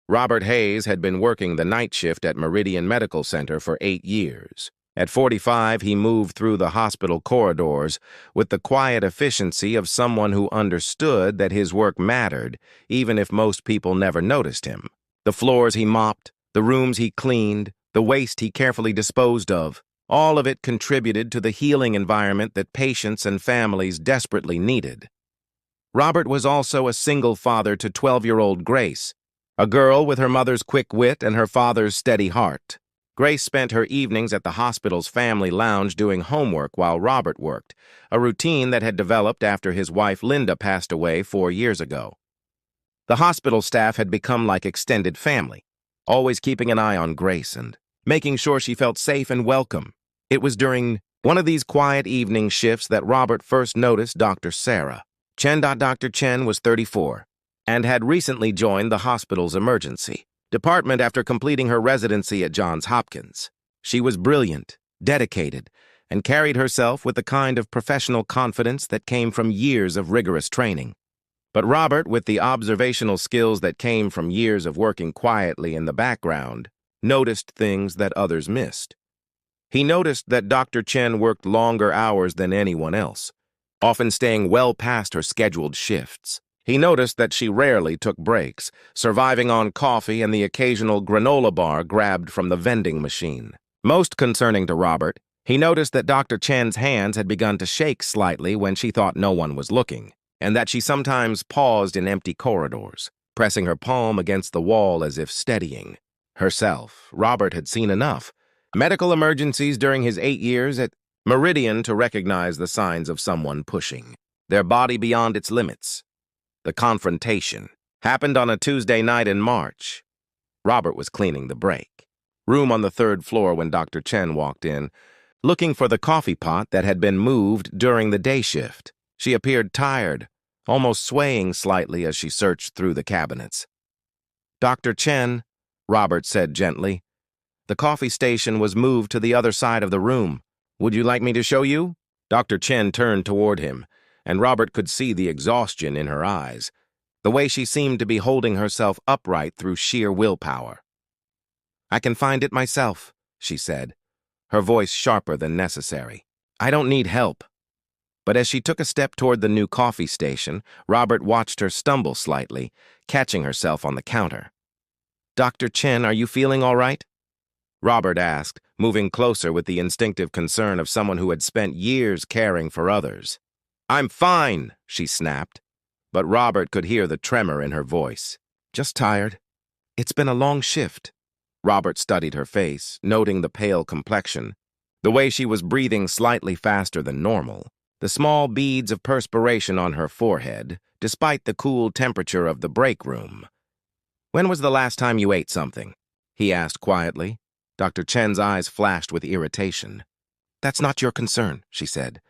Robert Hayes had been working the night shift at Meridian Medical Center for 8 years. At 45, he moved through the hospital corridors with the quiet efficiency of someone who understood that his work mattered, even if most people never noticed him. The floors he mopped, the rooms he cleaned, the waste he carefully disposed of, all of it contributed to the healing environment that patients and families desperately needed. Robert was also a single father to 12-year-old Grace, a girl with her mother's quick wit and her father's steady heart. Grace spent her evenings at the hospital's family lounge doing homework while Robert worked, a routine that had developed after his wife Linda passed away 4 years ago. The hospital staff had become like extended family, always keeping an eye on Grace and making sure she felt safe and welcome. It was during one of these quiet evening shifts that Robert first noticed Dr. Sarah. Dr. Chen was 34 and had recently joined the hospital's emergency department after completing her residency at Johns Hopkins. She was brilliant, dedicated, and carried herself with the kind of professional confidence that came from years of rigorous training. But Robert, with the observational skills that came from years of working quietly in the background, noticed things that others missed. He noticed that Dr. Chen worked longer hours than anyone else, often staying well past her scheduled shifts. He noticed that she rarely took breaks, surviving on coffee and the occasional granola bar grabbed from the vending machine. Most concerning to Robert, he noticed that Dr. Chen's hands had begun to shake slightly when she thought no one was looking, and that she sometimes paused in empty corridors, pressing her palm against the wall as if steadying herself. Robert had seen enough medical emergencies during his 8 years at Meridian to recognize the signs of someone pushing their body beyond its limits. The confrontation happened on a Tuesday night in March. Robert was cleaning the break room on the 3rd floor when Dr. Chen walked in, looking for the coffee pot that had been moved during the day shift. She appeared tired, almost swaying slightly as she searched through the cabinets. "Dr. Chen," Robert said gently, "the coffee station was moved to the other side of the room. Would you like me to show you?" Dr. Chen turned toward him, and Robert could see the exhaustion in her eyes, the way she seemed to be holding herself upright through sheer willpower. "I can find it myself," she said, her voice sharper than necessary. "I don't need help." But as she took a step toward the new coffee station, Robert watched her stumble slightly, catching herself on the counter. "Dr. Chen, are you feeling all right?" Robert asked, moving closer with the instinctive concern of someone who had spent years caring for others. "I'm fine," she snapped, but Robert could hear the tremor in her voice. "Just tired. It's been a long shift." Robert studied her face, noting the pale complexion, the way she was breathing slightly faster than normal, the small beads of perspiration on her forehead, despite the cool temperature of the break room. "When was the last time you ate something?" he asked quietly. Dr. Chen's eyes flashed with irritation. "That's not your concern," she said.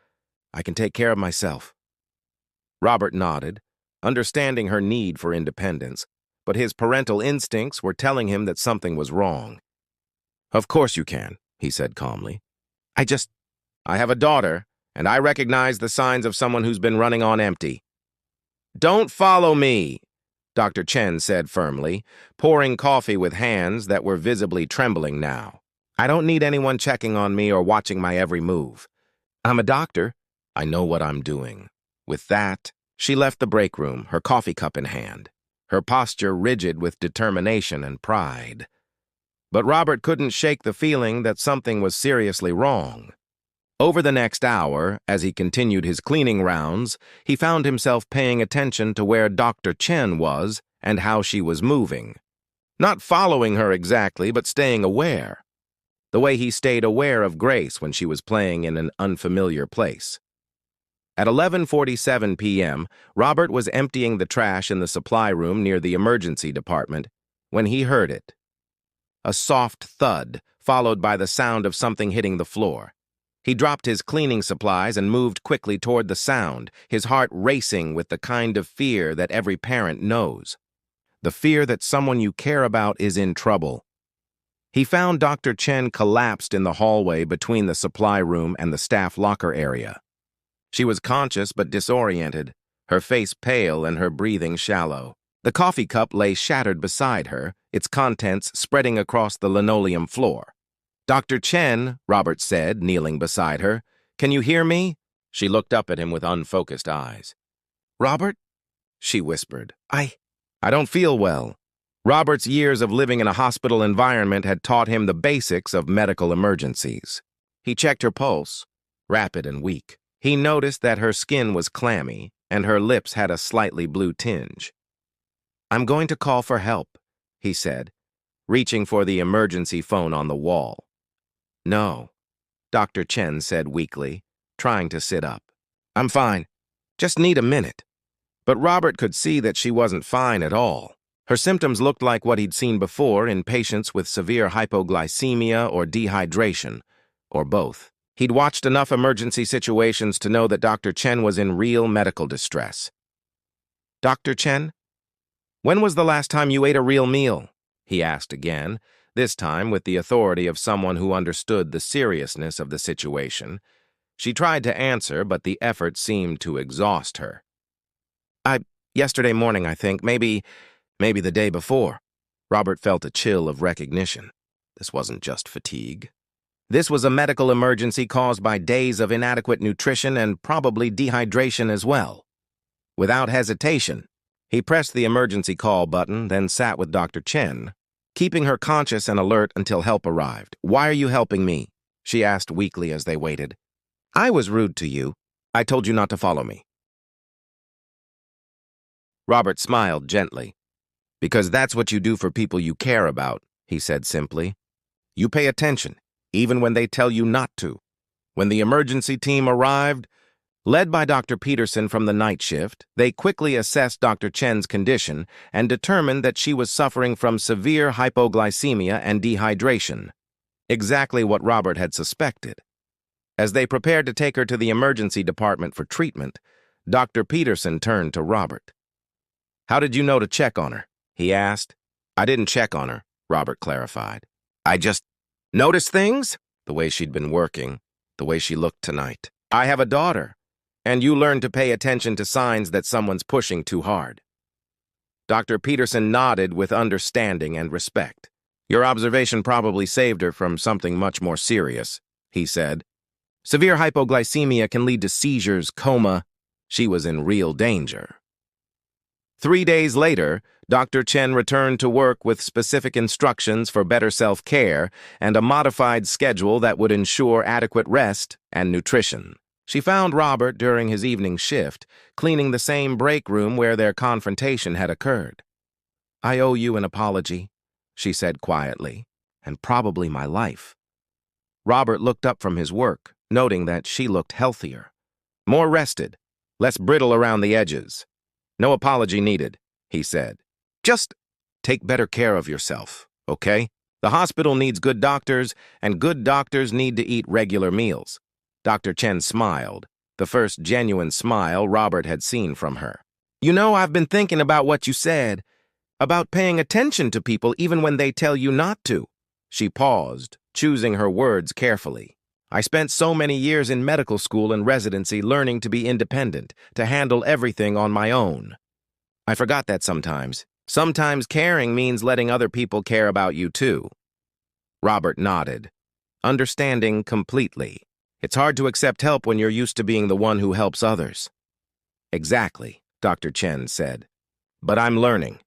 "I can take care of myself." Robert nodded, understanding her need for independence, but his parental instincts were telling him that something was wrong. "Of course you can," he said calmly. I have a daughter, and I recognize the signs of someone who's been running on empty." "Don't follow me," Dr. Chen said firmly, pouring coffee with hands that were visibly trembling now. "I don't need anyone checking on me or watching my every move. I'm a doctor. I know what I'm doing." With that, she left the break room, her coffee cup in hand, her posture rigid with determination and pride. But Robert couldn't shake the feeling that something was seriously wrong. Over the next hour, as he continued his cleaning rounds, he found himself paying attention to where Dr. Chen was and how she was moving. Not following her exactly, but staying aware. The way he stayed aware of Grace when she was playing in an unfamiliar place. At 11:47 p.m., Robert was emptying the trash in the supply room near the emergency department when he heard it. A soft thud, followed by the sound of something hitting the floor. He dropped his cleaning supplies and moved quickly toward the sound, his heart racing with the kind of fear that every parent knows. The fear that someone you care about is in trouble. He found Dr. Chen collapsed in the hallway between the supply room and the staff locker area. She was conscious but disoriented, her face pale and her breathing shallow. The coffee cup lay shattered beside her, its contents spreading across the linoleum floor. "Dr. Chen," Robert said, kneeling beside her, "can you hear me?" She looked up at him with unfocused eyes. "Robert?" she whispered. I don't feel well." Robert's years of living in a hospital environment had taught him the basics of medical emergencies. He checked her pulse, rapid and weak. He noticed that her skin was clammy and her lips had a slightly blue tinge. "I'm going to call for help," he said, reaching for the emergency phone on the wall. "No," Dr. Chen said weakly, trying to sit up. "I'm fine. Just need a minute." But Robert could see that she wasn't fine at all. Her symptoms looked like what he'd seen before in patients with severe hypoglycemia or dehydration, or both. He'd watched enough emergency situations to know that Dr. Chen was in real medical distress. "Dr. Chen? When was the last time you ate a real meal?" he asked again, this time with the authority of someone who understood the seriousness of the situation. She tried to answer, but the effort seemed to exhaust her. Yesterday morning, I think. Maybe the day before." Robert felt a chill of recognition. This wasn't just fatigue. This was a medical emergency caused by days of inadequate nutrition and probably dehydration as well. Without hesitation, he pressed the emergency call button, then sat with Dr. Chen, keeping her conscious and alert until help arrived. "Why are you helping me?" she asked weakly as they waited. "I was rude to you. I told you not to follow me." Robert smiled gently. "Because that's what you do for people you care about," he said simply. "You pay attention, even when they tell you not to." When the emergency team arrived, led by Dr. Peterson from the night shift, they quickly assessed Dr. Chen's condition and determined that she was suffering from severe hypoglycemia and dehydration, exactly what Robert had suspected. As they prepared to take her to the emergency department for treatment, Dr. Peterson turned to Robert. "How did you know to check on her?" he asked. "I didn't check on her," Robert clarified. "I just noticed things, the way she'd been working, the way she looked tonight. I have a daughter, and you learn to pay attention to signs that someone's pushing too hard." Dr. Peterson nodded with understanding and respect. "Your observation probably saved her from something much more serious," he said. "Severe hypoglycemia can lead to seizures, coma. She was in real danger." 3 days later, Dr. Chen returned to work with specific instructions for better self-care and a modified schedule that would ensure adequate rest and nutrition. She found Robert during his evening shift, cleaning the same break room where their confrontation had occurred. "I owe you an apology," she said quietly, "and probably my life." Robert looked up from his work, noting that she looked healthier, more rested, less brittle around the edges. "No apology needed," he said. "Just take better care of yourself, okay? The hospital needs good doctors, and good doctors need to eat regular meals." Dr. Chen smiled, the first genuine smile Robert had seen from her. "You know, I've been thinking about what you said, about paying attention to people even when they tell you not to." She paused, choosing her words carefully. "I spent so many years in medical school and residency learning to be independent, to handle everything on my own. I forgot that sometimes. Sometimes caring means letting other people care about you too." Robert nodded, understanding completely. It's hard to accept help when you're used to being the one who helps others. "Exactly," Dr. Chen said. "But I'm learning,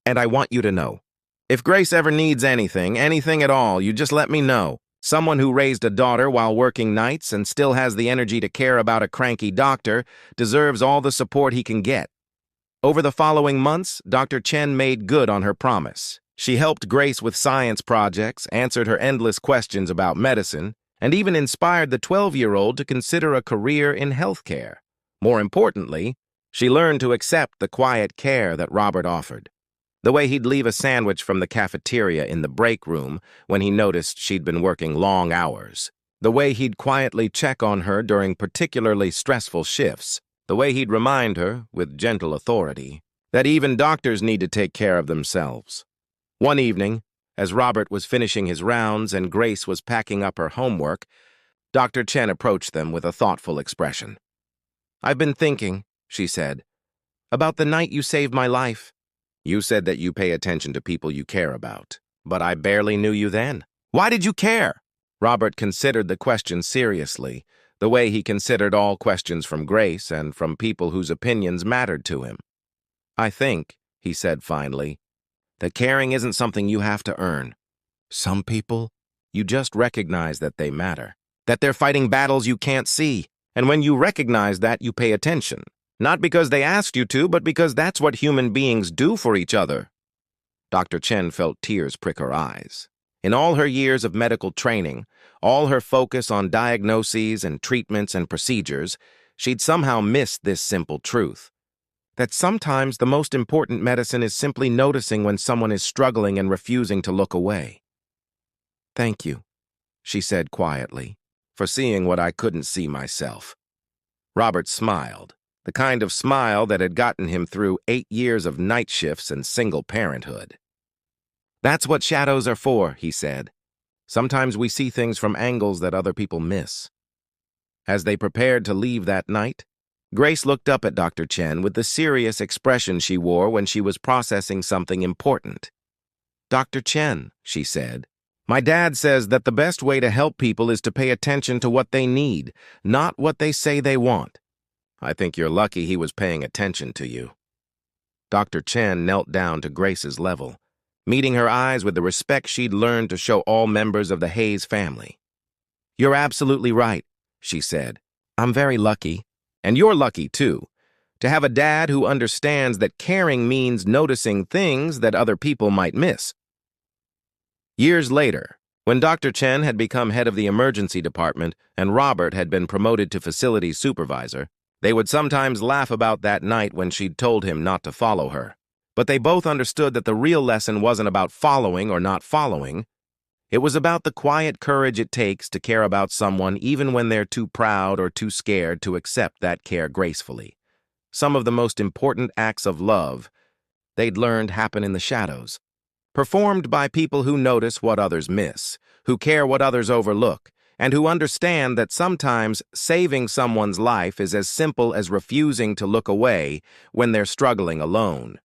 and I want you to know. If Grace ever needs anything at all, you just let me know. Someone who raised a daughter while working nights and still has the energy to care about a cranky doctor deserves all the support he can get." Over the following months, Dr. Chen made good on her promise. She helped Grace with science projects, answered her endless questions about medicine, and even inspired the 12-year-old to consider a career in healthcare. More importantly, she learned to accept the quiet care that Robert offered. The way he'd leave a sandwich from the cafeteria in the break room when he noticed she'd been working long hours. The way he'd quietly check on her during particularly stressful shifts. The way he'd remind her, with gentle authority, that even doctors need to take care of themselves. One evening, as Robert was finishing his rounds and Grace was packing up her homework, Dr. Chen approached them with a thoughtful expression. "I've been thinking," she said, "about the night you saved my life. You said that you pay attention to people you care about, but I barely knew you then. Why did you care? Robert considered the question seriously, the way he considered all questions from Grace and from people whose opinions mattered to him. I think, he said finally, that caring isn't something you have to earn. Some people, you just recognize that they matter, that they're fighting battles you can't see, and when you recognize that, you pay attention. Not because they asked you to, but because that's what human beings do for each other. Dr. Chen felt tears prick her eyes. In all her years of medical training, all her focus on diagnoses and treatments and procedures, she'd somehow missed this simple truth. That sometimes the most important medicine is simply noticing when someone is struggling and refusing to look away. Thank you, she said quietly, for seeing what I couldn't see myself. Robert smiled, the kind of smile that had gotten him through 8 years of night shifts and single parenthood. That's what shadows are for, he said. Sometimes we see things from angles that other people miss. As they prepared to leave that night, Grace looked up at Dr. Chen with the serious expression she wore when she was processing something important. Dr. Chen, she said, my dad says that the best way to help people is to pay attention to what they need, not what they say they want. I think you're lucky he was paying attention to you. Dr. Chen knelt down to Grace's level, meeting her eyes with the respect she'd learned to show all members of the Hayes family. You're absolutely right, she said. I'm very lucky, and you're lucky too, to have a dad who understands that caring means noticing things that other people might miss. Years later, when Dr. Chen had become head of the emergency department and Robert had been promoted to facilities supervisor, they would sometimes laugh about that night when she'd told him not to follow her. But they both understood that the real lesson wasn't about following or not following. It was about the quiet courage it takes to care about someone even when they're too proud or too scared to accept that care gracefully. Some of the most important acts of love they'd learned happen in the shadows, performed by people who notice what others miss, who care what others overlook, and who understand that sometimes saving someone's life is as simple as refusing to look away when they're struggling alone.